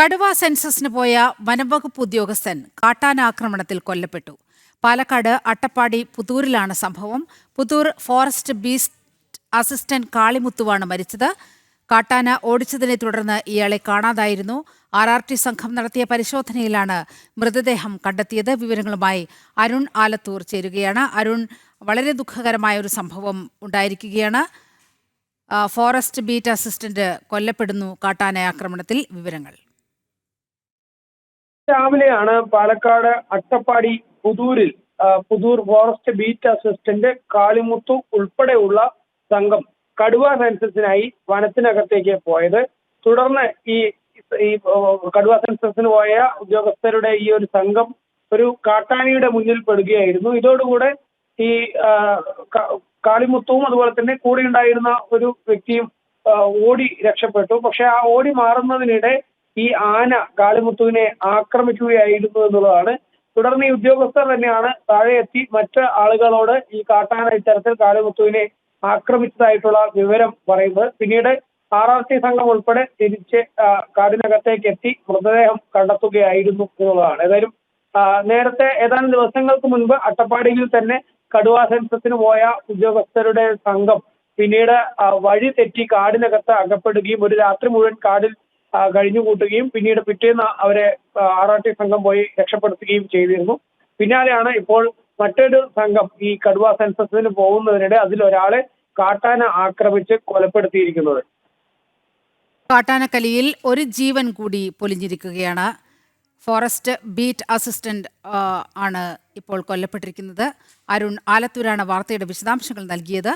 കടുവ സെൻസസിന് പോയ വനംവകുപ്പ് ഉദ്യോഗസ്ഥൻ കാട്ടാനാക്രമണത്തിൽ കൊല്ലപ്പെട്ടു. പാലക്കാട് അട്ടപ്പാടി പുതൂരിലാണ് സംഭവം. പുതൂർ ഫോറസ്റ്റ് ബീസ്റ്റ് അസിസ്റ്റന്റ് കാളിമുത്തുവാണ് മരിച്ചത്. കാട്ടാന ഓടിച്ചതിനെ തുടർന്ന് ഇയാളെ കാണാതായിരുന്നു. RRT സംഘം നടത്തിയ പരിശോധനയിലാണ് മൃതദേഹം കണ്ടെത്തിയത്. വിവരങ്ങളുമായി അരുൺ ആലത്തൂർ ചേരുകയാണ്. അരുൺ, വളരെ ദുഃഖകരമായ ഒരു സംഭവം ഉണ്ടായിരിക്കുകയാണ്. ഫോറസ്റ്റ് ബീറ്റ് അസിസ്റ്റന്റ് കൊല്ലപ്പെടുന്നു കാട്ടാന ആക്രമണത്തിൽ. വിവരങ്ങൾ. രാവിലെയാണ് Palakkad Attappadi Puthur forest beat assistant Kalimuthu ഉൾപ്പെടെയുള്ള സംഘം കടുവ സെൻസസിനായി വനത്തിനകത്തേക്ക് പോയത്. തുടർന്ന് ഈ കടുവ സെൻസസിന് പോയ ഉദ്യോഗസ്ഥരുടെ ഈ ഒരു സംഘം ഒരു കാട്ടാനയുടെ മുന്നിൽ പെടുകയായിരുന്നു. ഇതോടുകൂടെ ഈ കാളിമുത്തുവും അതുപോലെ തന്നെ കൂടെ ഉണ്ടായിരുന്ന ഒരു വ്യക്തിയും ഓടി രക്ഷപ്പെട്ടു. പക്ഷെ ആ ഓടി മാറുന്നതിനിടെ ഈ ആന കാളിമുത്തുവിനെ ആക്രമിക്കുകയായിരുന്നു എന്നുള്ളതാണ്. തുടർന്ന് ഈ ഉദ്യോഗസ്ഥർ തന്നെയാണ് താഴെ എത്തി മറ്റ് ആളുകളോട് ഈ കാട്ടാന ഇത്തരത്തിൽ കാളിമുത്തുവിനെ ആക്രമിച്ചതായിട്ടുള്ള വിവരം പറയുന്നത്. പിന്നീട് RRT സംഘം ഉൾപ്പെടെ തിരിച്ച് കാടിനകത്തേക്ക് എത്തി മൃതദേഹം കണ്ടെത്തുകയായിരുന്നു എന്നുള്ളതാണ്. ഏതായാലും നേരത്തെ ഏതാനും ദിവസങ്ങൾക്ക് മുൻപ് അട്ടപ്പാടിയിൽ തന്നെ കടുവ സെൻസസിന് പോയ ഉദ്യോഗസ്ഥരുടെ സംഘം പിന്നീട് വഴി തെറ്റി കാടിനകത്ത് അകപ്പെടുകയും ഒരു രാത്രി മുഴുവൻ കാടിൽ കഴിഞ്ഞുകൂട്ടുകയും പിന്നീട് പിറ്റേന്ന് അവരെ RRT സംഘം പോയി രക്ഷപ്പെടുത്തുകയും ചെയ്തിരുന്നു. പിന്നാലെയാണ് ഇപ്പോൾ മറ്റൊരു സംഘം ഈ കടുവ സെൻസസിന് പോകുന്നതിനിടെ അതിലൊരാളെ കാട്ടാന ആക്രമിച്ച് കൊലപ്പെടുത്തിയിരിക്കുന്നത്. കാട്ടാനക്കലിയിൽ ഒരു ജീവൻ കൂടി പൊലിഞ്ഞിരിക്കുകയാണ്. ഫോറസ്റ്റ് ബീറ്റ് അസിസ്റ്റന്റ് ആണ് ഇപ്പോൾ കൊല്ലപ്പെട്ടിരിക്കുന്നത്. അരുൺ ആലത്തൂരാണ് വാർത്തയുടെ വിശദാംശങ്ങൾ നൽകിയത്.